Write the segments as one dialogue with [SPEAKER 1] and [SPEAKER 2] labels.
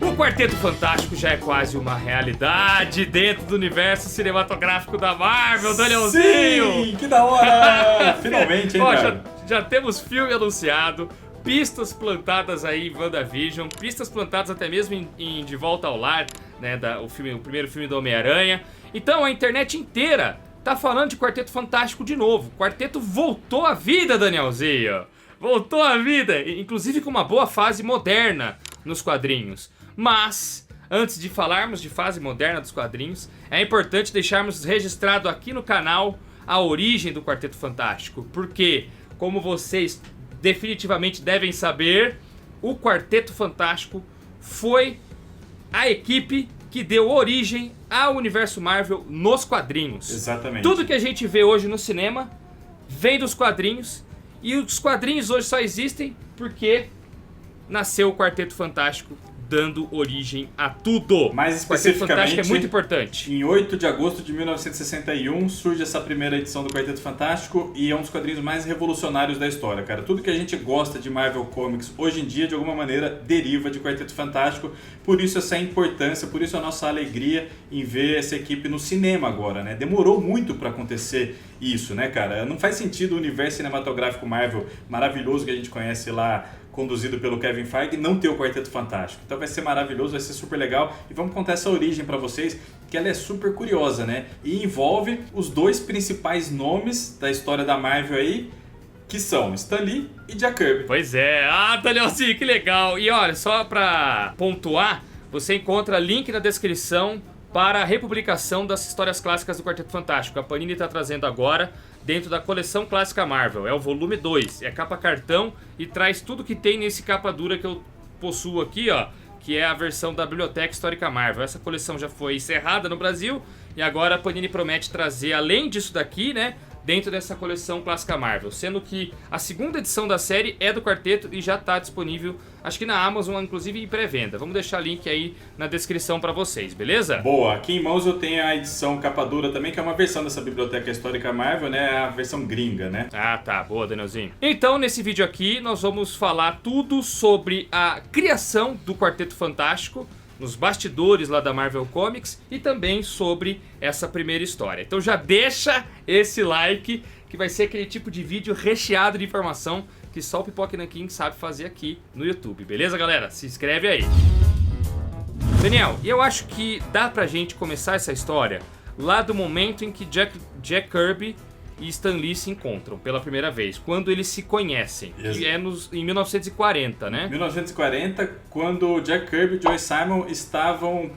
[SPEAKER 1] O Quarteto Fantástico já é quase uma realidade dentro do universo cinematográfico da Marvel, Danielzinho!
[SPEAKER 2] Sim, que da hora! Finalmente, hein,
[SPEAKER 1] Ó,
[SPEAKER 2] cara?
[SPEAKER 1] já temos filme anunciado, pistas plantadas aí em WandaVision, pistas plantadas até mesmo em De Volta ao Lar, né, o primeiro filme do Homem-Aranha. Então a internet inteira tá falando de Quarteto Fantástico de novo. O Quarteto voltou à vida, Danielzinho! Voltou à vida, inclusive com uma boa fase moderna nos quadrinhos. Mas, antes de falarmos de fase moderna dos quadrinhos, é importante deixarmos registrado aqui no canal a origem do Quarteto Fantástico. Porque, como vocês definitivamente devem saber, o Quarteto Fantástico foi a equipe que deu origem ao universo Marvel nos quadrinhos.
[SPEAKER 2] Exatamente.
[SPEAKER 1] Tudo que a gente vê hoje no cinema vem dos quadrinhos. E os quadrinhos hoje só existem porque nasceu o Quarteto Fantástico, dando origem a tudo.
[SPEAKER 2] Mais
[SPEAKER 1] O Quarteto
[SPEAKER 2] especificamente,
[SPEAKER 1] Fantástico é muito importante.
[SPEAKER 2] Em 8 de agosto de 1961 surge essa primeira edição do Quarteto Fantástico e é um dos quadrinhos mais revolucionários da história, cara. Tudo que a gente gosta de Marvel Comics hoje em dia, de alguma maneira, deriva de Quarteto Fantástico. Por isso essa importância, por isso a nossa alegria em ver essa equipe no cinema agora, né? Demorou muito pra acontecer isso, né, cara? Não faz sentido o universo cinematográfico Marvel maravilhoso que a gente conhece lá, conduzido pelo Kevin Feige, não ter o Quarteto Fantástico. Então vai ser maravilhoso, vai ser super legal. E vamos contar essa origem pra vocês, que ela é super curiosa, né? E envolve os dois principais nomes da história da Marvel aí, que são Stan Lee e Jack Kirby.
[SPEAKER 1] Pois é. Ah, Danielzinho, que legal. E olha, só pra pontuar, você encontra link na descrição para a republicação das histórias clássicas do Quarteto Fantástico. A Panini está trazendo agora dentro da coleção clássica Marvel. É o volume 2, é capa cartão e traz tudo que tem nesse capa dura que eu possuo aqui, ó, que é a versão da Biblioteca Histórica Marvel. Essa coleção já foi encerrada no Brasil e agora a Panini promete trazer, além disso daqui, né, dentro dessa coleção clássica Marvel, sendo que a segunda edição da série é do Quarteto e já está disponível, acho que na Amazon, inclusive em pré-venda. Vamos deixar link aí na descrição para vocês, beleza?
[SPEAKER 2] Boa, aqui em mãos eu tenho a edição capa dura também, que é uma versão dessa Biblioteca Histórica Marvel, né, a versão gringa, né?
[SPEAKER 1] Ah, tá, boa, Danielzinho. Então, nesse vídeo aqui, nós vamos falar tudo sobre a criação do Quarteto Fantástico, nos bastidores lá da Marvel Comics e também sobre essa primeira história. Então já deixa esse like, que vai ser aquele tipo de vídeo recheado de informação que só o Pipoca Nanquim sabe fazer aqui no YouTube, beleza, galera? Se inscreve aí. Daniel, eu acho que dá pra gente começar essa história lá do momento em que Jack Kirby e Stan Lee se encontram pela primeira vez, quando eles se conhecem, que é em 1940, né?
[SPEAKER 2] 1940, quando Jack Kirby e Joe Simon estavam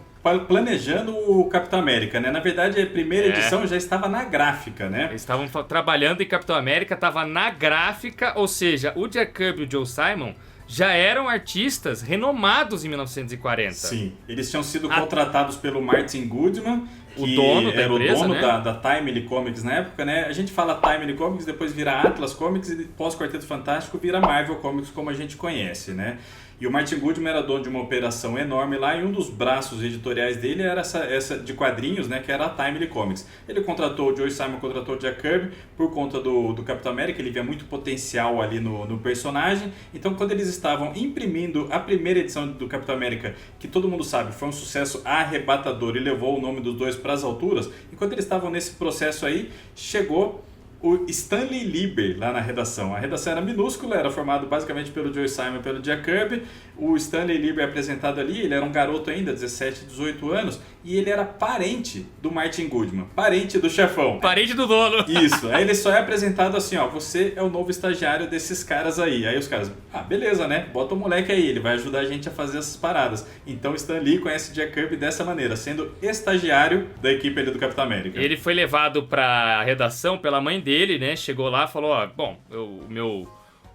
[SPEAKER 2] planejando o Capitão América, né? Na verdade, a primeira edição já estava na gráfica, né?
[SPEAKER 1] Eles estavam trabalhando em Capitão América, estava na gráfica, ou seja, o Jack Kirby e o Joe Simon já eram artistas renomados em 1940.
[SPEAKER 2] Sim, eles tinham sido contratados pelo Martin Goodman, que
[SPEAKER 1] o dono da
[SPEAKER 2] era
[SPEAKER 1] empresa,
[SPEAKER 2] o dono,
[SPEAKER 1] né?
[SPEAKER 2] da Timely Comics na época, né? A gente fala Timely Comics, depois vira Atlas Comics e pós-Quarteto Fantástico vira Marvel Comics, como a gente conhece, né? E o Martin Goodman era dono de uma operação enorme lá e um dos braços editoriais dele era essa de quadrinhos, né, que era a Timely Comics. Ele contratou o Joe Simon, contratou o Jack Kirby por conta do Capitão América, ele via muito potencial ali no personagem. Então, quando eles estavam imprimindo a primeira edição do Capitão América, que todo mundo sabe, foi um sucesso arrebatador e levou o nome dos dois para as alturas, enquanto eles estavam nesse processo aí, chegou o Stanley Lieber lá na redação. A redação era minúscula, era formado basicamente pelo Joe Simon e pelo Jack Kirby. O Stanley Lieber é apresentado ali, ele era um garoto ainda, 17, 18 anos, e ele era parente do Martin Goodman, parente do chefão.
[SPEAKER 1] Parente do dono.
[SPEAKER 2] Isso, aí ele só é apresentado assim, ó, você é o novo estagiário desses caras aí. Aí os caras, beleza, né, bota o moleque aí, ele vai ajudar a gente a fazer essas paradas. Então Stan Lee conhece Jack Kirby dessa maneira, sendo estagiário da equipe ali do Capitão América.
[SPEAKER 1] Ele foi levado pra redação pela mãe dele, né, chegou lá e falou, ó, bom, o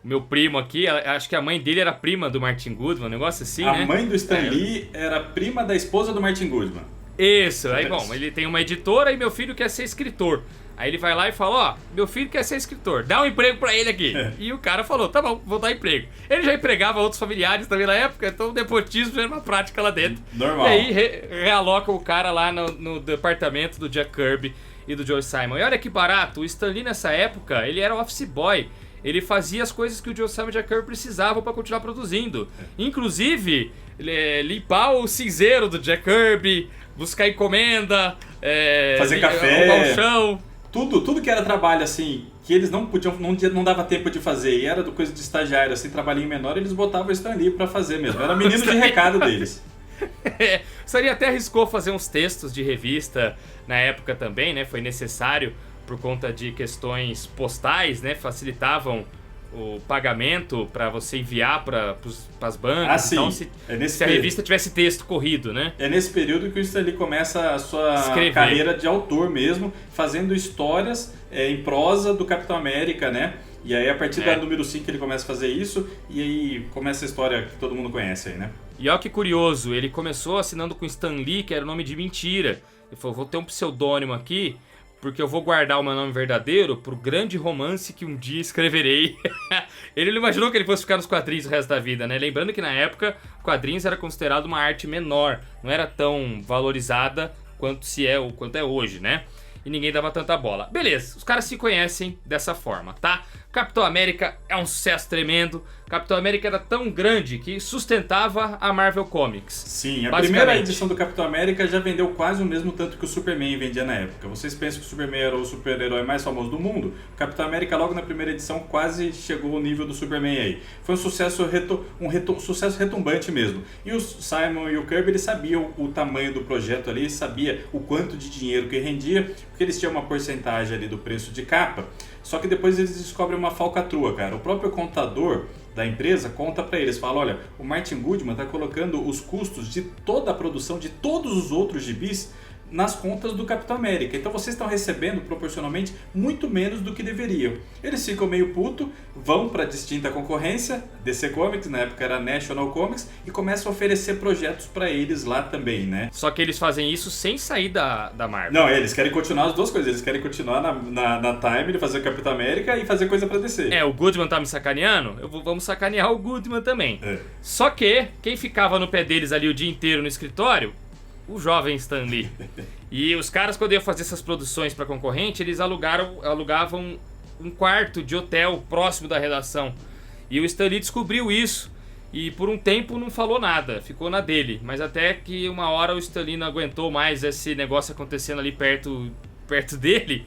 [SPEAKER 1] meu primo aqui, acho que a mãe dele era prima do Martin Goodman, um negócio assim, né?
[SPEAKER 2] A mãe do Stan Lee era prima da esposa do Martin Goodman.
[SPEAKER 1] Isso, aí bom, ele tem uma editora e meu filho quer ser escritor. Aí ele vai lá e fala, ó, meu filho quer ser escritor, dá um emprego pra ele aqui. E o cara falou, tá bom, vou dar emprego. Ele já empregava outros familiares também na época, então o nepotismo era uma prática lá dentro.
[SPEAKER 2] Normal.
[SPEAKER 1] E aí realoca o cara lá no departamento do Jack Kirby e do Joe Simon. E olha que barato, o Stan Lee nessa época, ele era office boy. ele fazia as coisas que o Joe Simon e Jack Kirby precisavam para continuar produzindo. Inclusive, limpar o cinzeiro do Jack Kirby, buscar encomenda,
[SPEAKER 2] fazer café,
[SPEAKER 1] arrumar o chão.
[SPEAKER 2] Tudo que era trabalho, assim, que eles não podiam, não dava tempo de fazer, e era do coisa de estagiário, assim, trabalhinho menor, eles botavam o Stan Lee pra fazer mesmo. Era menino de recado deles.
[SPEAKER 1] Stan Lee até arriscou fazer uns textos de revista na época também, né? Foi necessário por conta de questões postais, né? Facilitavam o pagamento para você enviar para as bancas.
[SPEAKER 2] Sim.
[SPEAKER 1] Então, se a revista tivesse texto corrido, né?
[SPEAKER 2] É nesse período que o Stan Lee começa a sua carreira de autor mesmo, fazendo histórias em prosa do Capitão América, né? E aí, a partir da número 5, ele começa a fazer isso, e aí começa a história que todo mundo conhece aí, né?
[SPEAKER 1] E olha que curioso, ele começou assinando com Stan Lee, que era o nome de mentira. Ele falou, vou ter um pseudônimo aqui, porque eu vou guardar o meu nome verdadeiro pro grande romance que um dia escreverei. Ele não imaginou que ele fosse ficar nos quadrinhos o resto da vida, né? Lembrando que na época, quadrinhos era considerado uma arte menor, não era tão valorizada quanto é hoje, né? E ninguém dava tanta bola. Beleza, os caras se conhecem dessa forma, tá? Capitão América é um sucesso tremendo. Capitão América era tão grande que sustentava a Marvel Comics.
[SPEAKER 2] Sim, a primeira edição do Capitão América já vendeu quase o mesmo tanto que o Superman vendia na época. Vocês pensam que o Superman era o super-herói mais famoso do mundo? O Capitão América logo na primeira edição quase chegou ao nível do Superman aí. Foi um sucesso, sucesso retumbante mesmo. E o Simon e o Kirby, eles sabiam o tamanho do projeto ali, sabia o quanto de dinheiro que rendia, porque eles tinham uma porcentagem ali do preço de capa. Só que depois eles descobrem uma falcatrua, cara. O próprio contador da empresa conta pra eles, fala, olha, o Martin Goodman tá colocando os custos de toda a produção de todos os outros gibis nas contas do Capitão América. Então vocês estão recebendo proporcionalmente muito menos do que deveriam. Eles ficam meio puto, vão para a distinta concorrência, DC Comics, na época era National Comics, e começam a oferecer projetos para eles lá também, né?
[SPEAKER 1] Só que eles fazem isso sem sair da Marvel.
[SPEAKER 2] Não, eles querem continuar as duas coisas. Eles querem continuar na Time, fazer o Capitão América e fazer coisa para DC.
[SPEAKER 1] O Goodman tá me sacaneando? Vamos sacanear o Goodman também. Só que quem ficava no pé deles ali o dia inteiro no escritório, o jovem Stan Lee. E os caras, quando iam fazer essas produções para concorrente, eles alugavam um quarto de hotel próximo da redação. E o Stan Lee descobriu isso. E por um tempo não falou nada, ficou na dele. Mas até que uma hora o Stan Lee não aguentou mais esse negócio acontecendo ali perto dele.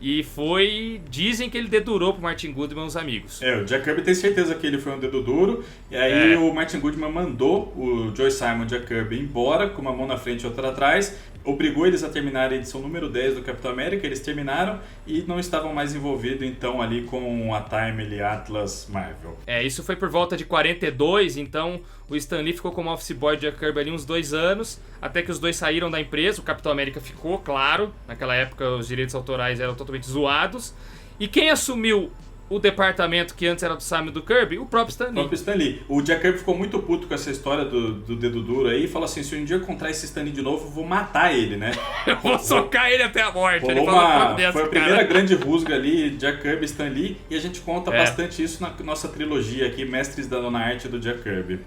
[SPEAKER 1] E dizem que ele dedurou pro Martin Goodman os amigos.
[SPEAKER 2] O Jack Kirby tem certeza que ele foi um dedo duro. E aí o Martin Goodman mandou o Joe Simon e o Jack Kirby embora, com uma mão na frente e outra atrás. Obrigou eles a terminar a edição número 10 do Capitão América. Eles terminaram e não estavam mais envolvidos então ali com a Timely, Atlas, Marvel.
[SPEAKER 1] Isso foi por volta de 42, então o Stan Lee ficou como office boy de Jack Kirby ali uns 2 anos, até que os dois saíram da empresa. O Capitão América ficou, claro, naquela época os direitos autorais eram totalmente zoados. E quem assumiu o departamento que antes era do Simon e do Kirby? O próprio Stan Lee.
[SPEAKER 2] O Jack Kirby ficou muito puto com essa história do dedo duro aí e falou assim, se um dia eu encontrar esse Stan Lee de novo, eu vou matar ele, né?
[SPEAKER 1] Eu vou socar ele até a morte.
[SPEAKER 2] Ele foi a primeira grande rusga ali, Jack Kirby e Stan Lee, e a gente conta bastante isso na nossa trilogia aqui, Mestres da Nona Arte do Jack Kirby.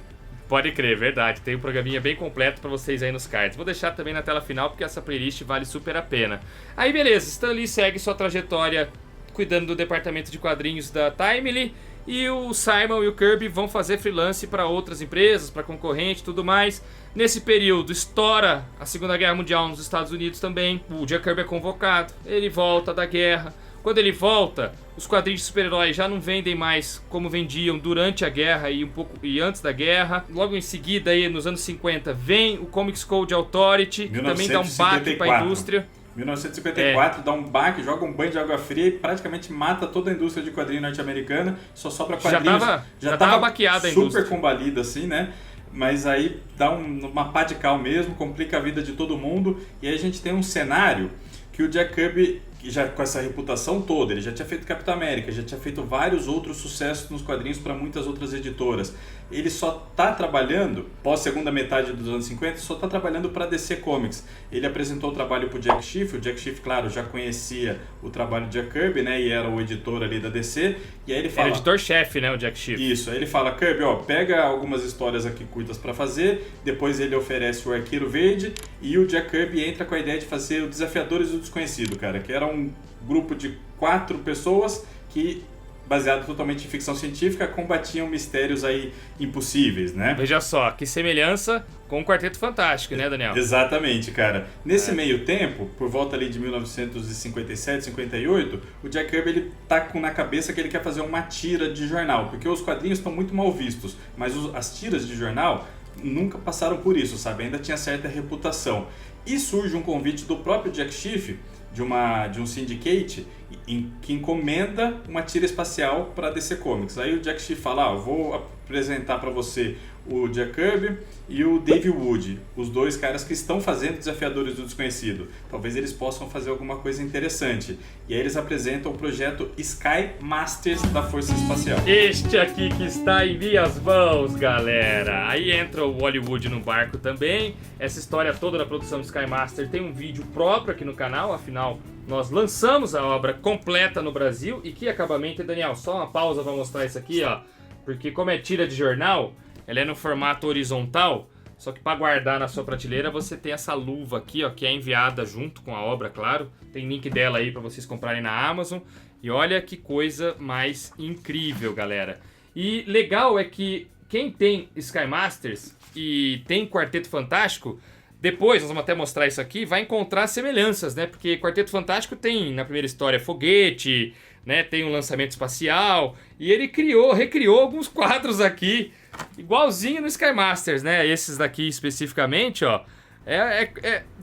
[SPEAKER 1] Pode crer, verdade. Tem um programinha bem completo pra vocês aí nos cards. Vou deixar também na tela final porque essa playlist vale super a pena. Aí beleza, Stan Lee segue sua trajetória cuidando do departamento de quadrinhos da Timely, e o Simon e o Kirby vão fazer freelance para outras empresas, para concorrente e tudo mais. Nesse período estoura a Segunda Guerra Mundial nos Estados Unidos também. O Jack Kirby é convocado, ele volta da guerra. Quando ele volta, os quadrinhos de super-heróis já não vendem mais como vendiam durante a guerra e antes da guerra. Logo em seguida, aí, nos anos 50, vem o Comics Code Authority, que também dá um baque para a indústria.
[SPEAKER 2] 1954, dá um baque, joga um banho de água fria e praticamente mata toda a indústria de quadrinho norte-americana, só sobra quadrinhos.
[SPEAKER 1] Já tava baqueada a indústria.
[SPEAKER 2] Super combalida assim, né? Mas aí dá uma pá de cal mesmo, complica a vida de todo mundo. E aí a gente tem um cenário que o Jack Kirby, já com essa reputação toda, ele já tinha feito Capitão América, já tinha feito vários outros sucessos nos quadrinhos para muitas outras editoras. Ele só está trabalhando, pós segunda metade dos anos 50, só está trabalhando para DC Comics. Ele apresentou o trabalho para o Jack Schiff. O Jack Schiff, claro, já conhecia o trabalho de Jack Kirby, né, e era o editor ali da DC. E aí ele fala...
[SPEAKER 1] Era editor-chefe, né, o Jack Schiff.
[SPEAKER 2] Isso, aí ele fala, Kirby, pega algumas histórias aqui curtas para fazer, depois ele oferece o Arqueiro Verde, e o Jack Kirby entra com a ideia de fazer o Desafiadores do Desconhecido, cara, que era um grupo de 4 pessoas que baseado totalmente em ficção científica, combatiam mistérios aí impossíveis, né?
[SPEAKER 1] Veja só, que semelhança com o Quarteto Fantástico, né, Daniel?
[SPEAKER 2] Exatamente, cara. Nesse meio tempo, por volta ali de 1957, 58, o Jack Kirby ele tá na cabeça que ele quer fazer uma tira de jornal, porque os quadrinhos estão muito mal vistos, mas as tiras de jornal nunca passaram por isso, sabe? Ainda tinha certa reputação. E surge um convite do próprio Jack Schiff, de um syndicate, que encomenda uma tira espacial para a DC Comics. Aí o Jack Schiff fala, eu vou apresentar para você o Jack Kirby e o Dave Wood, os dois caras que estão fazendo Desafiadores do Desconhecido. Talvez eles possam fazer alguma coisa interessante. E aí eles apresentam o projeto Sky Masters da Força Espacial.
[SPEAKER 1] Este aqui que está em minhas mãos, galera. Aí entra o Hollywood no barco também. Essa história toda da produção do Sky Master tem um vídeo próprio aqui no canal, afinal nós lançamos a obra completa no Brasil. E que acabamento, Daniel? Só uma pausa para mostrar isso aqui, ó. Porque como é tira de jornal, ela é no formato horizontal, só que para guardar na sua prateleira você tem essa luva aqui, ó, que é enviada junto com a obra, claro. Tem link dela aí para vocês comprarem na Amazon. E olha que coisa mais incrível, galera. E legal é que quem tem Sky Masters e tem Quarteto Fantástico, depois, nós vamos até mostrar isso aqui, vai encontrar semelhanças, né? Porque Quarteto Fantástico tem, na primeira história, foguete, né? Tem um lançamento espacial, e ele recriou alguns quadros aqui, igualzinho no Sky Masters, né? Esses daqui especificamente, ó,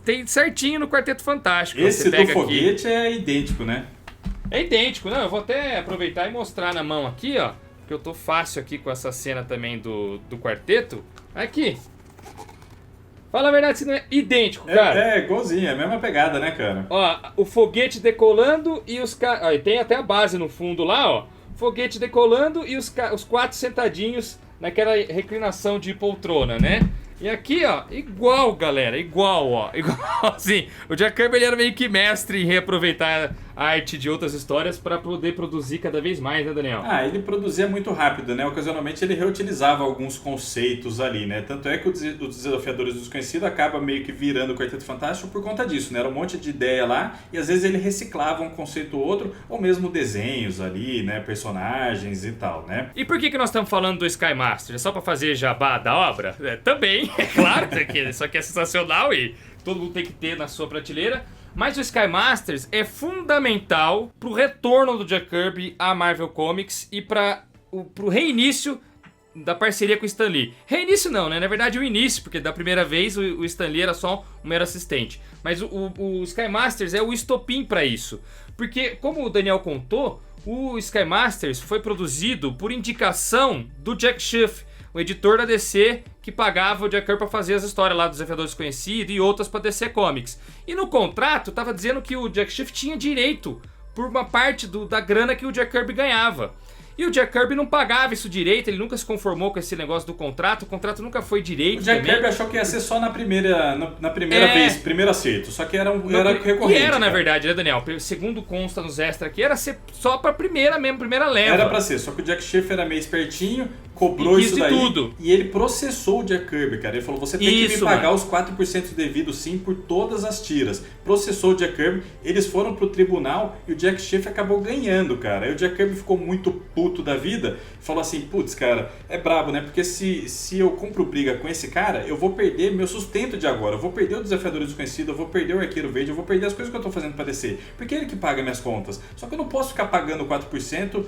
[SPEAKER 1] tem certinho no Quarteto Fantástico.
[SPEAKER 2] Esse do foguete aqui, é idêntico, né?
[SPEAKER 1] É idêntico, não, eu vou até aproveitar e mostrar na mão aqui, ó, porque eu tô fácil aqui com essa cena também do quarteto. Aqui. Fala a verdade, se não é idêntico, cara.
[SPEAKER 2] É igualzinho, é a mesma pegada, né, cara?
[SPEAKER 1] Ó, o foguete decolando e os caras... Tem até a base no fundo lá, ó. Foguete decolando e os quatro sentadinhos naquela reclinação de poltrona, né? E aqui, ó, igual, galera, igual, ó. Igualzinho. O Jack Kirby ele era meio que mestre em reaproveitar a arte de outras histórias para poder produzir cada vez mais, né, Daniel?
[SPEAKER 2] Ah, ele produzia muito rápido, né? Ocasionalmente ele reutilizava alguns conceitos ali, né? Tanto é que o Desafiadores do Desconhecido acaba meio que virando o Quarteto Fantástico por conta disso, né? Era um monte de ideia lá e às vezes ele reciclava um conceito ou outro, ou mesmo desenhos ali, né? Personagens e tal, né?
[SPEAKER 1] E por que nós estamos falando do Sky Master? É só para fazer jabá da obra? Também, é claro, isso aqui é sensacional e todo mundo tem que ter na sua prateleira. Mas o Sky Masters é fundamental pro retorno do Jack Kirby à Marvel Comics e pro reinício da parceria com o Stan Lee. Reinício não, né? Na verdade o início, porque da primeira vez o Stan Lee era só um mero assistente. Mas o Sky Masters é o estopim para isso. Porque, como o Daniel contou, o Sky Masters foi produzido por indicação do Jack Schiff, o editor da DC que pagava o Jack Kirby para fazer as histórias lá do Desafiador Desconhecido e outras para DC Comics. E no contrato tava dizendo que o Jack Schiff tinha direito por uma parte da grana que o Jack Kirby ganhava. E o Jack Kirby não pagava isso direito, ele nunca se conformou com esse negócio do contrato, o contrato nunca foi direito.
[SPEAKER 2] O Jack Kirby achou que ia ser só na primeira vez, primeiro acerto, só que era recorrente.
[SPEAKER 1] E era, na verdade, né, Daniel? Segundo consta nos extras aqui, era ser só pra primeira leva.
[SPEAKER 2] Era pra ser, só que o Jack Schiff era meio espertinho, cobrou isso daí
[SPEAKER 1] tudo.
[SPEAKER 2] E ele processou o Jack Kirby, cara. Ele falou, você tem que me pagar os 4% devidos sim por todas as tiras. Processou o Jack Kirby, eles foram pro tribunal e o Jack Schiff acabou ganhando, cara. Aí o Jack Kirby ficou muito puto da vida e falou assim, putz, cara, é brabo, né? Porque se eu compro briga com esse cara, eu vou perder meu sustento de agora. Eu vou perder o Desafiador Desconhecido, eu vou perder o Arqueiro Verde, eu vou perder as coisas que eu tô fazendo pra descer. Porque é ele que paga minhas contas. Só que eu não posso ficar pagando 4%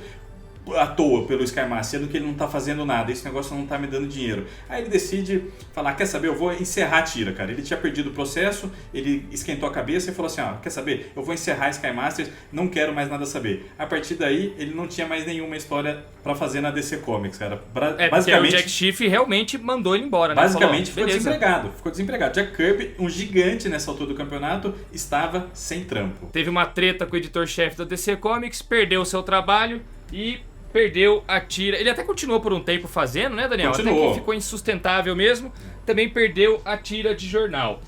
[SPEAKER 2] à toa pelo Sky Master, sendo que ele não tá fazendo nada, esse negócio não tá me dando dinheiro. Aí ele decide falar, quer saber, eu vou encerrar a tira, cara. Ele tinha perdido o processo, ele esquentou a cabeça e falou assim, quer saber, eu vou encerrar Sky Masters, não quero mais nada saber. A partir daí, ele não tinha mais nenhuma história pra fazer na DC Comics, cara.
[SPEAKER 1] Basicamente, o Jack Schiff realmente mandou ele embora, né?
[SPEAKER 2] Basicamente ficou desempregado. Jack Kirby, um gigante nessa altura do campeonato, estava sem trampo.
[SPEAKER 1] Teve uma treta com o editor-chefe da DC Comics, perdeu o seu trabalho e perdeu a tira. Ele até continuou por um tempo fazendo, né, Daniel?
[SPEAKER 2] Continuou.
[SPEAKER 1] Até que ficou insustentável mesmo. Também perdeu a tira de jornal.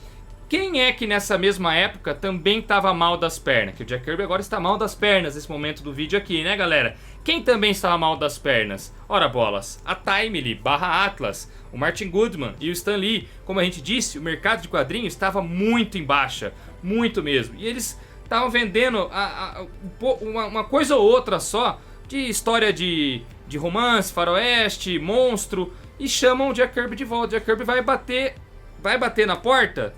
[SPEAKER 1] Quem é que nessa mesma época também estava mal das pernas? Que o Jack Kirby agora está mal das pernas nesse momento do vídeo aqui, né, galera? Quem também estava mal das pernas? Ora bolas, a Timely / Atlas, o Martin Goodman e o Stan Lee. Como a gente disse, o mercado de quadrinhos estava muito em baixa, muito mesmo. E eles estavam vendendo uma coisa ou outra só de história de romance, faroeste, monstro, e chamam o Jack Kirby de volta. O Jack Kirby vai bater na porta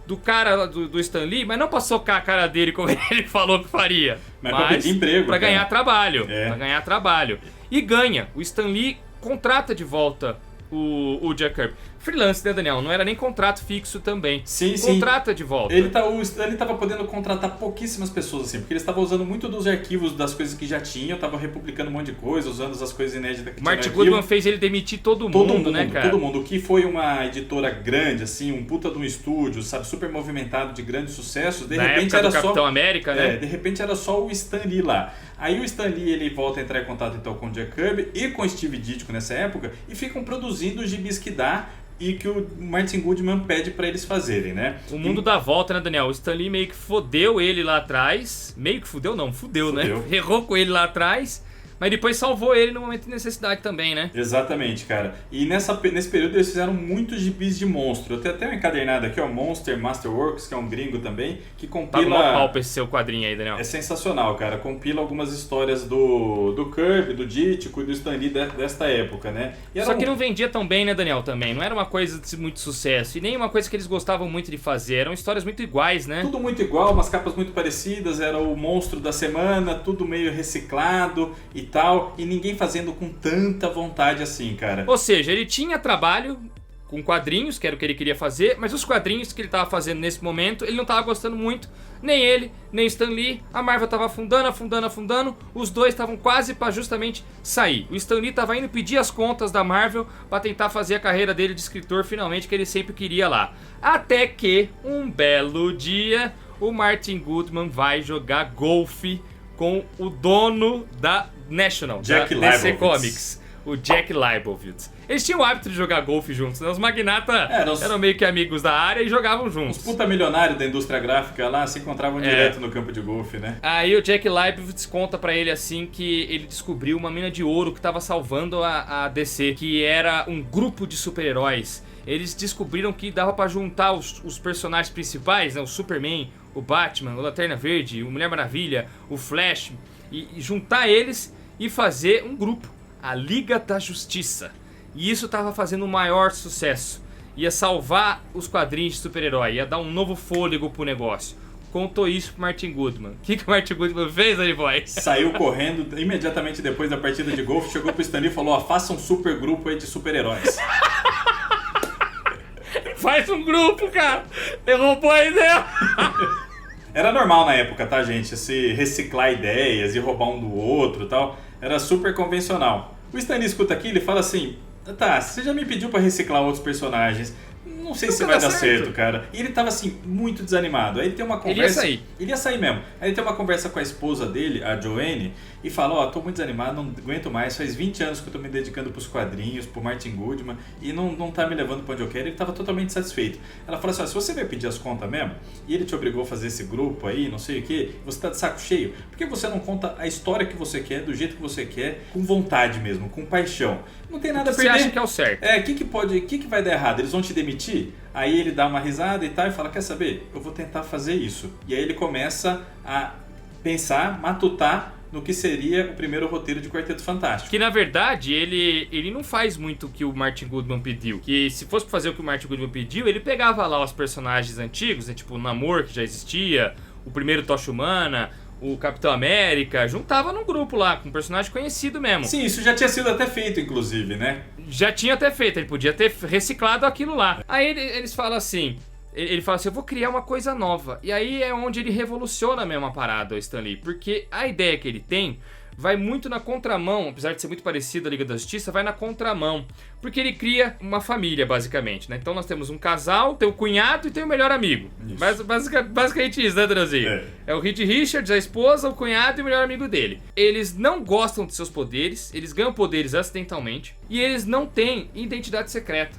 [SPEAKER 1] do cara do Stan Lee, mas não pra socar a cara dele como ele falou que faria,
[SPEAKER 2] mas pra pedir emprego,
[SPEAKER 1] pra ganhar trabalho,
[SPEAKER 2] pra
[SPEAKER 1] ganhar trabalho. E ganha. O Stan Lee contrata de volta o Jack Kirby. Freelance, né, Daniel? Não era nem contrato fixo também.
[SPEAKER 2] Sim,
[SPEAKER 1] contrata de volta.
[SPEAKER 2] O Stanley estava podendo contratar pouquíssimas pessoas, assim, porque ele estava usando muito dos arquivos das coisas que já tinha, estava republicando um monte de coisa, usando as coisas inéditas que tinha no
[SPEAKER 1] Martin Goodman fez ele demitir todo mundo, né, cara?
[SPEAKER 2] Todo mundo. O que foi uma editora grande, assim, um puta de um estúdio, sabe, super movimentado, de grandes sucessos, de repente era só...
[SPEAKER 1] Capitão América, né?
[SPEAKER 2] De repente era só o Stan Lee lá. Aí o Stan Lee, ele volta a entrar em contato então com o Jack Kirby e com o Steve Ditko nessa época, e ficam produzindo os gibis que dá e que o Martin Goodman pede pra eles fazerem, né?
[SPEAKER 1] O mundo dá volta, né, Daniel? O Stan Lee meio que fodeu ele lá atrás. Meio que fudeu, não, fudeu, né? Errou com ele lá atrás, mas depois salvou ele no momento de necessidade também, né?
[SPEAKER 2] Exatamente, cara. E nesse período eles fizeram muitos gibis de monstro. Eu tenho até uma encadernada aqui, ó, Monster Masterworks, que é um gringo também, que compila...
[SPEAKER 1] Tá mó pau pra esse seu quadrinho aí, Daniel.
[SPEAKER 2] É sensacional, cara. Compila algumas histórias do Kirby, do Ditko e do Stan Lee desta época, né?
[SPEAKER 1] Só que não vendia tão bem, né, Daniel, também. Não era uma coisa de muito sucesso e nem uma coisa que eles gostavam muito de fazer. Eram histórias muito iguais, né?
[SPEAKER 2] Tudo muito igual, umas capas muito parecidas, era o monstro da semana, tudo meio reciclado e tal, e ninguém fazendo com tanta vontade assim, cara.
[SPEAKER 1] Ou seja, ele tinha trabalho com quadrinhos, que era o que ele queria fazer, mas os quadrinhos que ele estava fazendo nesse momento, ele não estava gostando muito, nem ele, nem Stan Lee. A Marvel estava afundando, os dois estavam quase para justamente sair. O Stan Lee estava indo pedir as contas da Marvel para tentar fazer a carreira dele de escritor finalmente, que ele sempre queria lá. Até que, um belo dia, o Martin Goodman vai jogar golfe com o dono da National,
[SPEAKER 2] Jack
[SPEAKER 1] da DC
[SPEAKER 2] Leibowitz.
[SPEAKER 1] Comics, o Jack Leibowitz. Eles tinham o hábito de jogar golfe juntos, né? Os magnatas eram meio que amigos da área e jogavam juntos.
[SPEAKER 2] Os puta milionários da indústria gráfica lá se encontravam direto no campo de golfe, né?
[SPEAKER 1] Aí o Jack Leibowitz conta pra ele assim que ele descobriu uma mina de ouro que tava salvando a DC, que era um grupo de super-heróis. Eles descobriram que dava pra juntar os personagens principais, né? O Superman, o Batman, o Lanterna Verde, o Mulher Maravilha, o Flash, e juntar eles e fazer um grupo, a Liga da Justiça. E isso tava fazendo o maior sucesso. Ia salvar os quadrinhos de super-herói, ia dar um novo fôlego pro negócio. Contou isso pro Martin Goodman. O que o Martin Goodman fez, Danny Boy?
[SPEAKER 2] Saiu correndo imediatamente depois da partida de golfe, chegou pro Stan Lee e falou: ó, faça um super grupo aí de super-heróis.
[SPEAKER 1] Faz um grupo, cara! Derrubou a ideia!
[SPEAKER 2] Era normal na época, tá, gente? Se reciclar ideias e roubar um do outro e tal. Era super convencional. O Stan Lee escuta aqui, ele fala assim: tá, você já me pediu pra reciclar outros personagens, não sei se vai dar certo, cara. E ele tava assim, muito desanimado. Aí ele tem uma conversa... Ele ia sair mesmo. Aí ele tem uma conversa com a esposa dele, a Joanne, e fala: ó, tô muito desanimado, não aguento mais, faz 20 anos que eu tô me dedicando pros quadrinhos, pro Martin Goodman, e não tá me levando pra onde eu quero. Ele tava totalmente satisfeito. Ela fala assim: ó, se você vai pedir as contas mesmo, e ele te obrigou a fazer esse grupo aí, não sei o que, você tá de saco cheio, por que você não conta a história que você quer, do jeito que você quer, com vontade mesmo, com paixão? Não tem nada a perder.
[SPEAKER 1] Você acha que é o certo?
[SPEAKER 2] O que vai dar errado? Eles vão te demitir? Aí ele dá uma risada e tal e fala: quer saber? Eu vou tentar fazer isso. E aí ele começa a pensar, matutar no que seria o primeiro roteiro de Quarteto Fantástico.
[SPEAKER 1] Que na verdade ele não faz muito o que o Martin Goodman pediu. Que se fosse pra fazer o que o Martin Goodman pediu, ele pegava lá os personagens antigos, né, tipo o Namor, que já existia, o primeiro Tocha Humana, o Capitão América, juntava num grupo lá, com um personagem conhecido mesmo.
[SPEAKER 2] Sim, isso já tinha sido até feito, inclusive, né?
[SPEAKER 1] Já tinha até feito, ele podia ter reciclado aquilo lá. Aí eles falam assim, ele fala assim: eu vou criar uma coisa nova. E aí é onde ele revoluciona mesmo a parada, o Stan Lee, porque a ideia que ele tem vai muito na contramão, apesar de ser muito parecido à Liga da Justiça, vai na contramão, porque ele cria uma família, basicamente, né? Então nós temos um casal, tem o cunhado e tem o melhor amigo. Basicamente isso, né, Dranzinho? É o Reed Richards, a esposa, o cunhado e o melhor amigo dele. Eles não gostam de seus poderes, eles ganham poderes acidentalmente, e eles não têm identidade secreta.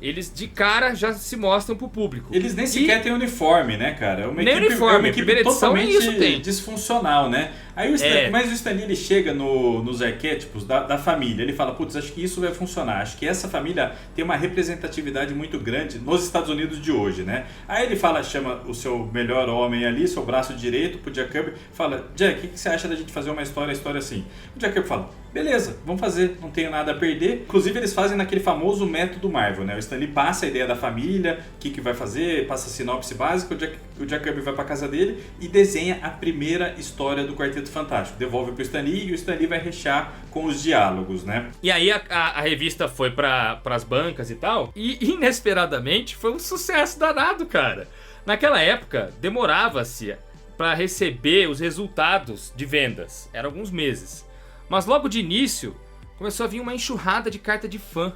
[SPEAKER 1] Eles de cara já se mostram pro público.
[SPEAKER 2] Eles nem sequer têm uniforme, né, cara? É uma
[SPEAKER 1] nem
[SPEAKER 2] equipe,
[SPEAKER 1] uniforme,
[SPEAKER 2] é uma equipe totalmente disfuncional, né? Aí mas o Stan Lee, ele chega nos arquétipos da família. Ele fala, putz, acho que isso vai funcionar. Acho que essa família tem uma representatividade muito grande nos Estados Unidos de hoje, né? Aí ele chama o seu melhor homem ali, seu braço direito, pro Jack Kirby, fala, Jack, o que você acha da gente fazer uma história assim? O Jack Kirby fala, beleza, vamos fazer, não tenho nada a perder. Inclusive, eles fazem naquele famoso método Marvel, né? O Stan Lee passa a ideia da família, o que vai fazer, passa a sinopse básica, o Jack Kirby vai pra casa dele e desenha a primeira história do Quarteto Fantástico. Devolve pro Stan Lee e o Stan Lee vai rechear com os diálogos, né?
[SPEAKER 1] E aí a revista foi pras bancas e tal, e inesperadamente foi um sucesso danado, cara. Naquela época, demorava-se pra receber os resultados de vendas. Eram alguns meses. Mas logo de início, começou a vir uma enxurrada de carta de fã,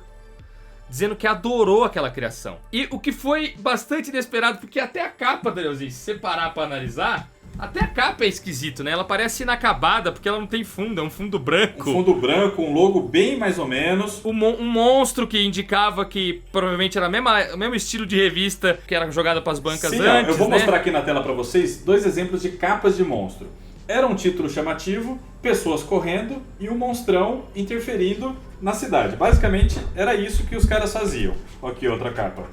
[SPEAKER 1] dizendo que adorou aquela criação. E o que foi bastante inesperado, porque até a capa, Danielzinho, se você parar pra analisar, até a capa é esquisito, né? Ela parece inacabada, porque ela não tem fundo, é um fundo branco.
[SPEAKER 2] Um fundo branco, um logo bem mais ou menos.
[SPEAKER 1] Um monstro que indicava que provavelmente era o mesmo estilo de revista que era jogada pras bancas antes,
[SPEAKER 2] eu vou mostrar aqui na tela pra vocês 2 exemplos de capas de monstro. Era um título chamativo, pessoas correndo e um monstrão interferindo na cidade. Basicamente, era isso que os caras faziam. Aqui, outra capa.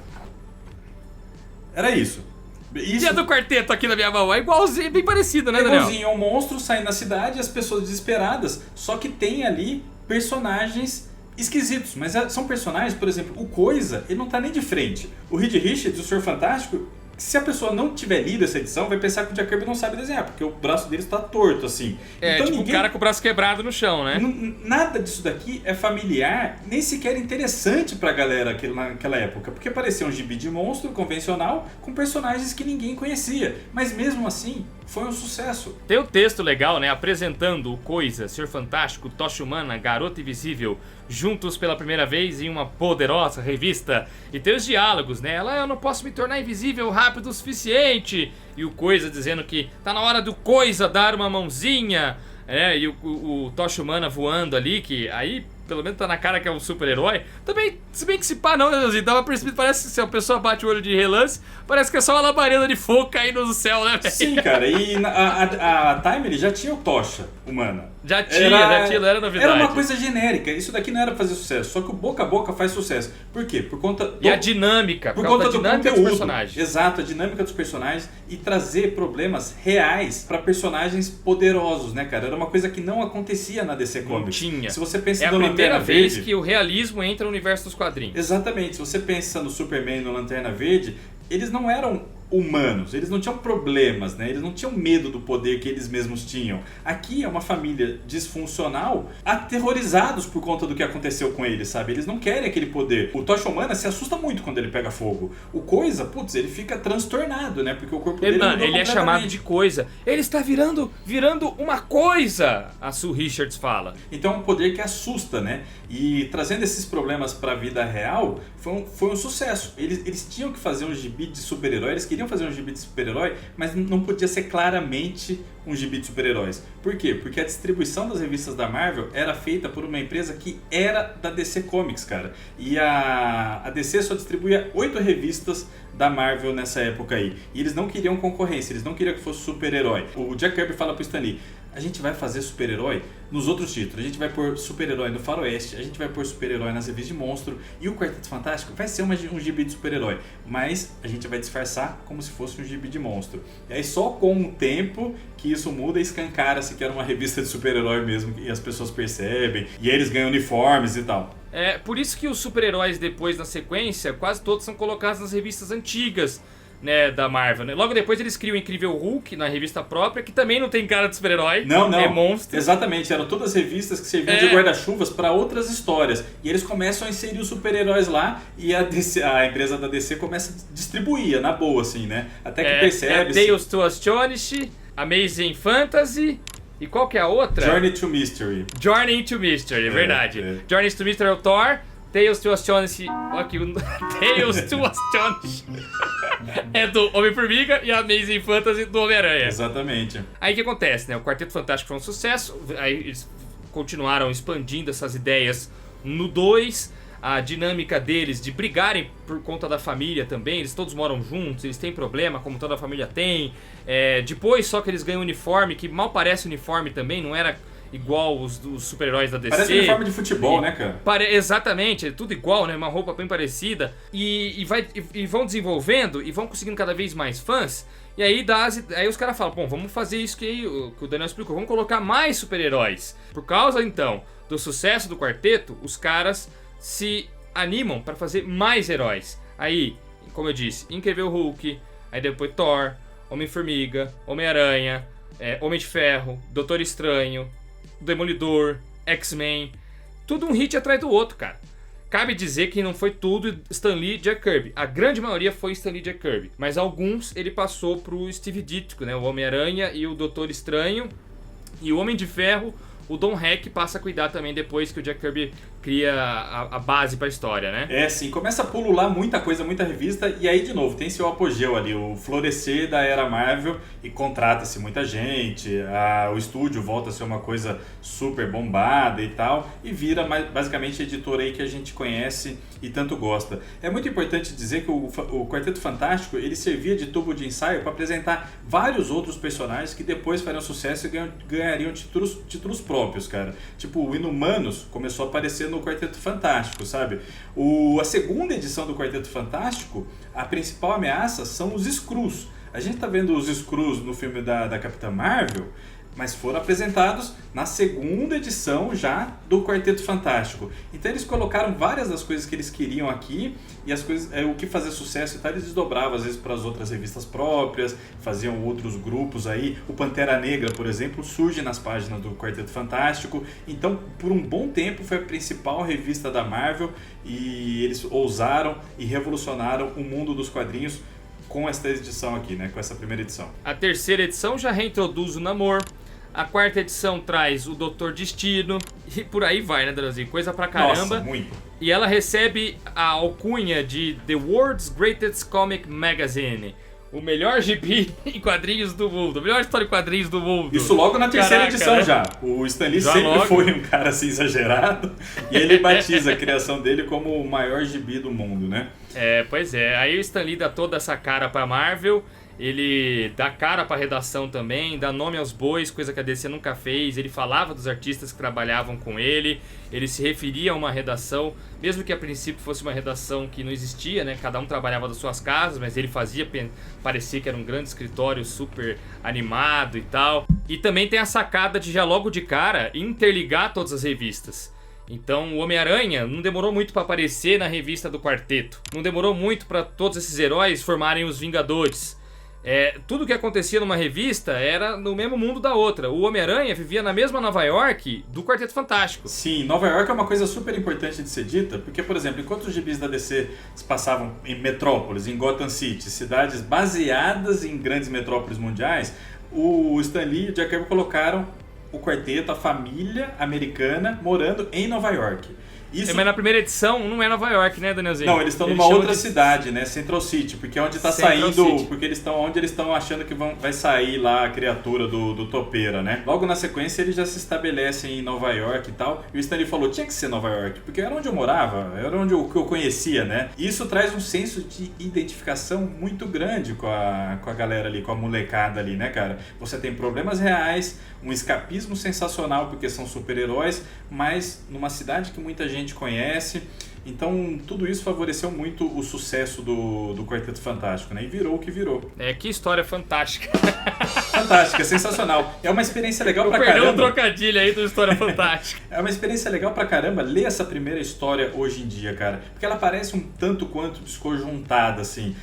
[SPEAKER 2] Era isso.
[SPEAKER 1] E a do quarteto aqui na minha mão? É igualzinho, bem parecido, né, Daniel?
[SPEAKER 2] Igualzinho, é um monstro saindo na cidade e as pessoas desesperadas. Só que tem ali personagens esquisitos. Mas são personagens, por exemplo, o Coisa, ele não tá nem de frente. O Reed Richards, o Senhor Fantástico, se a pessoa não tiver lido essa edição, vai pensar que o Jack Kirby não sabe desenhar, porque o braço dele está torto, assim.
[SPEAKER 1] Então, tipo o cara com o braço quebrado no chão, né?
[SPEAKER 2] Nada disso daqui é familiar, nem sequer interessante pra galera naquela época, porque parecia um gibi de monstro convencional com personagens que ninguém conhecia. Mas mesmo assim, foi um sucesso.
[SPEAKER 1] Tem um texto legal, né? Apresentando o Coisa, Senhor Fantástico, Tocha Humana, Garota Invisível, juntos pela primeira vez em uma poderosa revista. E tem os diálogos, né? Eu não posso me tornar invisível rápido o suficiente. E o Coisa dizendo que tá na hora do Coisa dar uma mãozinha. E o Tocha Humana voando ali, que aí pelo menos tá na cara que é um super-herói. Também, se bem que se pá não, né, Leozinho? Dá uma percebida, parece que se a pessoa bate o olho de relance, parece que é só uma labareda de fogo caindo no céu, né, velho?
[SPEAKER 2] Sim, cara, e a Time já tinha o Tocha Humana.
[SPEAKER 1] Já tinha, não era novidade.
[SPEAKER 2] Era uma coisa genérica, isso daqui não era pra fazer sucesso, só que o boca a boca faz sucesso. Por quê? Por conta
[SPEAKER 1] E a dinâmica,
[SPEAKER 2] por conta do
[SPEAKER 1] dinâmica
[SPEAKER 2] conteúdo.
[SPEAKER 1] dos personagens.
[SPEAKER 2] Exato, a dinâmica dos personagens e trazer problemas reais pra personagens poderosos, né, cara? Era uma coisa que não acontecia na DC Comics.
[SPEAKER 1] Não tinha.
[SPEAKER 2] Se você pensa
[SPEAKER 1] é
[SPEAKER 2] no
[SPEAKER 1] a primeira
[SPEAKER 2] Lanterna
[SPEAKER 1] vez
[SPEAKER 2] Verde,
[SPEAKER 1] que o realismo entra no universo dos quadrinhos.
[SPEAKER 2] exatamente, se você pensa no Superman e no Lanterna Verde, eles não eram humanos, eles não tinham problemas, né? Eles não tinham medo do poder que eles mesmos tinham. Aqui é uma família disfuncional, aterrorizados por conta do que aconteceu com eles, sabe? Eles não querem aquele poder. O Tocha Humana se assusta muito quando ele pega fogo. O Coisa, putz, ele fica transtornado, né? Porque o corpo dele mudou
[SPEAKER 1] ele é chamado de Coisa. Ele está virando uma coisa, a Sue Richards fala.
[SPEAKER 2] Então é um poder que assusta, né? E trazendo esses problemas para a vida real, foi um sucesso. Eles tinham que fazer um gibi de super-herói, eles queriam fazer um gibi de super-herói, mas não podia ser claramente um gibi de super-heróis. Por quê? Porque a distribuição das revistas da Marvel era feita por uma empresa que era da DC Comics, cara. E a DC só distribuía 8 revistas da Marvel nessa época aí. E eles não queriam concorrência, eles não queriam que fosse super-herói. O Jack Kirby fala pro Stan Lee, a gente vai fazer super-herói nos outros títulos. A gente vai pôr super-herói no Faroeste, a gente vai pôr super-herói nas revistas de monstro, e o Quarteto Fantástico vai ser um gibi de super-herói, mas a gente vai disfarçar como se fosse um gibi de monstro. E aí só com o tempo que isso muda e escancara-se que era uma revista de super-herói mesmo, e as pessoas percebem, e aí eles ganham uniformes e tal.
[SPEAKER 1] É por isso que os super-heróis depois, na sequência, quase todos são colocados nas revistas antigas, né, da Marvel, né? Logo depois eles criam o Incrível Hulk na revista própria, que também não tem cara de super-herói, é monstro.
[SPEAKER 2] Exatamente, eram todas revistas que serviam de guarda-chuvas para outras histórias. E eles começam a inserir os super-heróis lá e a empresa da DC começa a distribuir, na boa, assim, né? Até que percebe.
[SPEAKER 1] Tales to Astonish, Amazing Fantasy. E qual que é a outra?
[SPEAKER 2] Journey to Mystery.
[SPEAKER 1] Journey to Mystery, é verdade. Journey to Mystery é o Thor. Tales to Astonish. Aqui, Tales to Astonish é do Homem-Formiga e a Amazing Fantasy do Homem-Aranha.
[SPEAKER 2] Exatamente.
[SPEAKER 1] Aí o que acontece, né? O Quarteto Fantástico foi um sucesso. Aí eles continuaram expandindo essas ideias no 2. a dinâmica deles de brigarem por conta da família também. Eles todos moram juntos, eles têm problema, como toda a família tem. Depois só que eles ganham uniforme, que mal parece uniforme também, não era igual os super-heróis da DC.
[SPEAKER 2] Parece uniforme de futebol, né, cara?
[SPEAKER 1] Exatamente, é tudo igual, né? Uma roupa bem parecida. E vão desenvolvendo e vão conseguindo cada vez mais fãs. E aí, aí os caras falam, bom, vamos fazer isso que o Daniel explicou, vamos colocar mais super-heróis. Por causa, então, do sucesso do quarteto, os caras se animam para fazer mais heróis. Aí, como eu disse, Incrível Hulk, aí depois Thor, Homem-Formiga, Homem-Aranha, Homem de Ferro, Doutor Estranho, Demolidor, X-Men, tudo um hit atrás do outro, cara. Cabe dizer que não foi tudo Stan Lee e Jack Kirby. A grande maioria foi Stan Lee e Jack Kirby. Mas alguns ele passou pro Steve Ditko, né? O Homem-Aranha e o Doutor Estranho. E o Homem de Ferro, o Don Heck passa a cuidar também depois que o Jack Kirby cria a base pra história, né?
[SPEAKER 2] Sim, começa a pulular muita coisa, muita revista, e aí de novo tem seu apogeu ali, o florescer da era Marvel, e contrata-se muita gente, o estúdio volta a ser uma coisa super bombada e tal, e vira basicamente a editora aí que a gente conhece e tanto gosta. É muito importante dizer que o Quarteto Fantástico, ele servia de tubo de ensaio para apresentar vários outros personagens que depois fariam sucesso e ganhariam títulos próprios, cara. Tipo, o Inumanos começou a aparecer no Quarteto Fantástico, sabe? A segunda edição do Quarteto Fantástico, a principal ameaça são os Skrulls. A gente tá vendo os Skrulls no filme da Capitã Marvel, mas foram apresentados na segunda edição já do Quarteto Fantástico. Então eles colocaram várias das coisas que eles queriam aqui, e as coisas, o que fazia sucesso e tal, eles desdobravam às vezes para as outras revistas próprias, faziam outros grupos aí. O Pantera Negra, por exemplo, surge nas páginas do Quarteto Fantástico. Então, por um bom tempo, foi a principal revista da Marvel, e eles ousaram e revolucionaram o mundo dos quadrinhos com esta edição aqui, né? Com essa primeira edição.
[SPEAKER 1] A terceira edição já reintroduz o Namor. A quarta edição traz o Doutor Destino. E por aí vai, né, Danielzinho? Coisa pra caramba.
[SPEAKER 2] Nossa, muito.
[SPEAKER 1] E ela recebe a alcunha de The World's Greatest Comic Magazine. O melhor gibi em quadrinhos do mundo. A melhor história em quadrinhos do mundo.
[SPEAKER 2] Isso logo na terceira edição, né? Já. O Stan Lee sempre foi um cara assim exagerado. E ele batiza a criação dele como o maior gibi do mundo, né?
[SPEAKER 1] Pois é. Aí o Stan Lee dá toda essa cara pra Marvel. Ele dá cara pra redação também, dá nome aos bois, coisa que a DC nunca fez. Ele falava dos artistas que trabalhavam com ele, ele se referia a uma redação, mesmo que a princípio fosse uma redação que não existia, né? Cada um trabalhava das suas casas, mas ele fazia parecer que era um grande escritório super animado e tal. E também tem a sacada de já logo de cara interligar todas as revistas. Então o Homem-Aranha não demorou muito para aparecer na revista do Quarteto, não demorou muito para todos esses heróis formarem os Vingadores. Tudo que acontecia numa revista era no mesmo mundo da outra. O Homem-Aranha vivia na mesma Nova York do Quarteto Fantástico.
[SPEAKER 2] Sim, Nova York é uma coisa super importante de ser dita, porque, por exemplo, enquanto os gibis da DC se passavam em metrópoles, em Gotham City, cidades baseadas em grandes metrópoles mundiais, o Stan Lee e o Jack Kirby colocaram o quarteto, a família americana, morando em Nova York.
[SPEAKER 1] Mas na primeira edição não é Nova York, né, Danielzinho?
[SPEAKER 2] Não, eles estão numa outra cidade, né? Central City, porque é onde está saindo.
[SPEAKER 1] City.
[SPEAKER 2] Porque onde eles estão achando que vai sair lá a criatura do Topeira, né? Logo na sequência eles já se estabelecem em Nova York e tal. E o Stan Lee falou: tinha que ser Nova York, porque era onde eu morava, era onde eu conhecia, né? E isso traz um senso de identificação muito grande com a galera ali, com a molecada ali, né, cara? Você tem problemas reais, um escapismo sensacional, porque são super-heróis, mas numa cidade que muita gente conhece. Então tudo isso favoreceu muito o sucesso do Quarteto Fantástico, né? E virou o que virou.
[SPEAKER 1] Que história fantástica.
[SPEAKER 2] Fantástica, sensacional. É uma experiência legal pra caramba.
[SPEAKER 1] Perdeu um trocadilho aí do História Fantástica.
[SPEAKER 2] É uma experiência legal pra caramba ler essa primeira história hoje em dia, cara. Porque ela parece um tanto quanto desconjuntada, assim.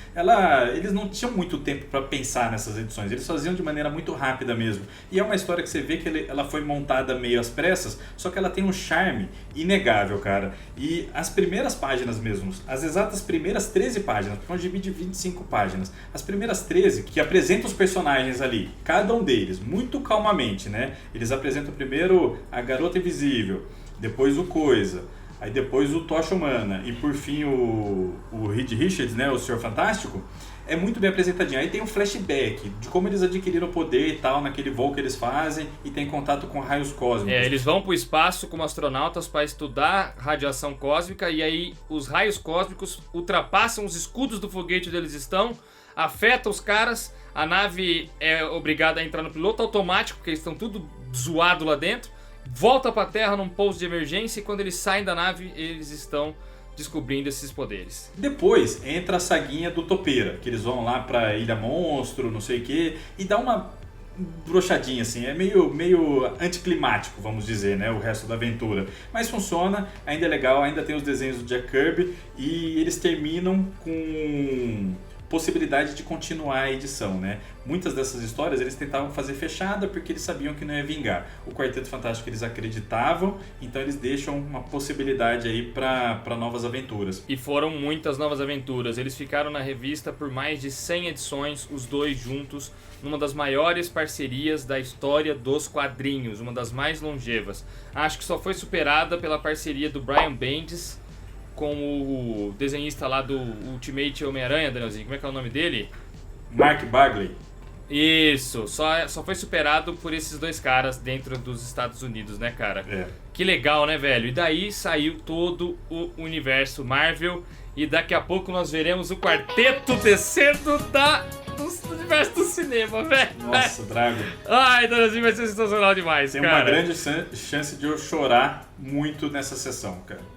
[SPEAKER 2] Eles não tinham muito tempo pra pensar nessas edições. Eles faziam de maneira muito rápida mesmo. E é uma história que você vê que ela foi montada meio às pressas, só que ela tem um charme inegável, cara. E as primeiras páginas mesmo, as exatas primeiras 13 páginas, porque é um gibi de 25 páginas. As primeiras 13, que apresentam os personagens ali, cada um deles, muito calmamente, né? Eles apresentam primeiro a Garota Invisível, depois o Coisa, aí depois o Tocha Humana e por fim o Reed Richards, né, o Senhor Fantástico, é muito bem apresentadinho. Aí tem um flashback de como eles adquiriram o poder e tal, naquele voo que eles fazem, e tem contato com raios cósmicos.
[SPEAKER 1] Eles vão pro espaço como astronautas para estudar radiação cósmica, e aí os raios cósmicos ultrapassam os escudos do foguete onde eles estão, afetam os caras, a nave é obrigada a entrar no piloto automático, porque eles estão tudo zoado lá dentro, volta pra Terra num pouso de emergência, e quando eles saem da nave, eles estão descobrindo esses poderes.
[SPEAKER 2] Depois entra a saguinha do Topeira, que eles vão lá pra Ilha Monstro, não sei o que, e dá uma broxadinha assim, é meio anticlimático, vamos dizer, né, o resto da aventura. Mas funciona, ainda é legal, ainda tem os desenhos do Jack Kirby, e eles terminam com possibilidade de continuar a edição, né? Muitas dessas histórias eles tentavam fazer fechada porque eles sabiam que não ia vingar. O Quarteto Fantástico eles acreditavam, então eles deixam uma possibilidade aí para novas aventuras.
[SPEAKER 1] E foram muitas novas aventuras. Eles ficaram na revista por mais de 100 edições, os dois juntos, numa das maiores parcerias da história dos quadrinhos, uma das mais longevas. Acho que só foi superada pela parceria do Brian Bendis com o desenhista lá do Ultimate Homem-Aranha, Danielzinho, como é que é o nome dele?
[SPEAKER 2] Mark Bagley.
[SPEAKER 1] Isso, só foi superado por esses dois caras dentro dos Estados Unidos, né, cara?
[SPEAKER 2] É.
[SPEAKER 1] Que legal, né, velho? E daí saiu todo o universo Marvel, e daqui a pouco nós veremos o quarteto descendo do universo do cinema, velho.
[SPEAKER 2] Nossa, Drago.
[SPEAKER 1] Ai, Danielzinho, vai ser sensacional demais,
[SPEAKER 2] Tem
[SPEAKER 1] cara.
[SPEAKER 2] uma grande chance de eu chorar muito nessa sessão, cara.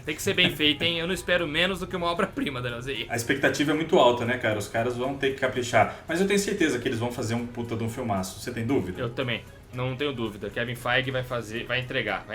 [SPEAKER 1] Tem que ser bem feito, hein? Eu não espero menos do que uma obra-prima, Danielzinho.
[SPEAKER 2] A expectativa é muito alta, né, cara? Os caras vão ter que caprichar. Mas eu tenho certeza que eles vão fazer um puta de um filmaço. Você tem dúvida?
[SPEAKER 1] Eu também, não tenho dúvida. Kevin Feige vai entregar.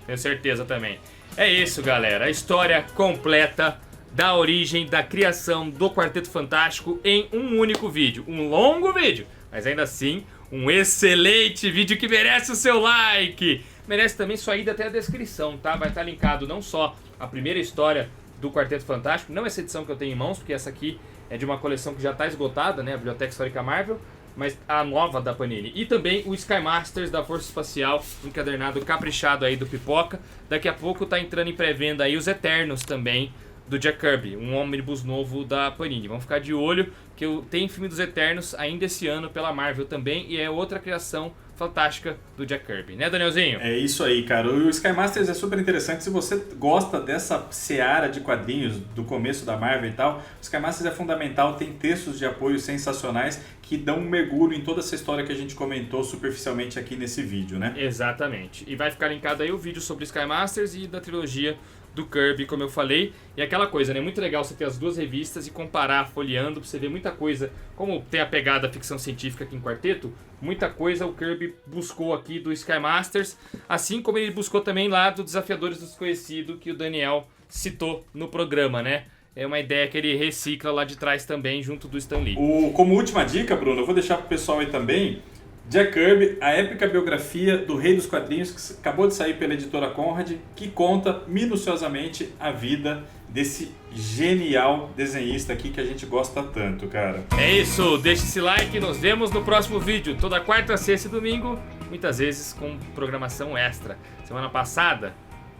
[SPEAKER 1] Tenho certeza também. É isso, galera. A história completa da origem, da criação do Quarteto Fantástico em um único vídeo. Um longo vídeo, mas ainda assim, um excelente vídeo que merece o seu like. Merece também sua ida até a descrição, tá? Vai estar linkado não só a primeira história do Quarteto Fantástico, não essa edição que eu tenho em mãos, porque essa aqui é de uma coleção que já está esgotada, né? A Biblioteca Histórica Marvel, mas a nova da Panini. E também o Sky Masters da Força Espacial, encadernado caprichado aí do Pipoca. Daqui a pouco tá entrando em pré-venda aí os Eternos também, do Jack Kirby, um ônibus novo da Panini. Vamos ficar de olho, que tem filme dos Eternos ainda esse ano pela Marvel também, e é outra criação fantástica do Jack Kirby, né, Danielzinho?
[SPEAKER 2] É isso aí, cara. O Sky Masters é super interessante. Se você gosta dessa seara de quadrinhos do começo da Marvel e tal, o Sky Masters é fundamental. Tem textos de apoio sensacionais que dão um mergulho em toda essa história que a gente comentou superficialmente aqui nesse vídeo, né?
[SPEAKER 1] Exatamente. E vai ficar linkado aí o vídeo sobre Sky Masters e da trilogia do Kirby, como eu falei. E aquela coisa, né? Muito legal você ter as duas revistas e comparar folheando, pra você ver muita coisa. Como tem a pegada ficção científica aqui em Quarteto, muita coisa o Kirby buscou aqui do Sky Masters, assim como ele buscou também lá do Desafiadores do Desconhecido, que o Daniel citou no programa, né? É uma ideia que ele recicla lá de trás também, junto do Stan Lee.
[SPEAKER 2] Como última dica, Bruno, eu vou deixar pro pessoal aí também, Jack Kirby, a épica biografia do Rei dos Quadrinhos, que acabou de sair pela editora Conrad, que conta minuciosamente a vida desse genial desenhista aqui que a gente gosta tanto, cara.
[SPEAKER 1] É isso, deixe esse like, nos vemos no próximo vídeo, toda quarta, sexta e domingo, muitas vezes com programação extra. Semana passada,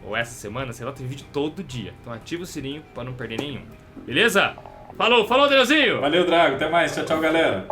[SPEAKER 1] ou essa semana, sei lá, tem vídeo todo dia, então ativa o sininho para não perder nenhum. Beleza? Falou, Danielzinho!
[SPEAKER 2] Valeu, Drago, até mais, tchau, tchau, galera!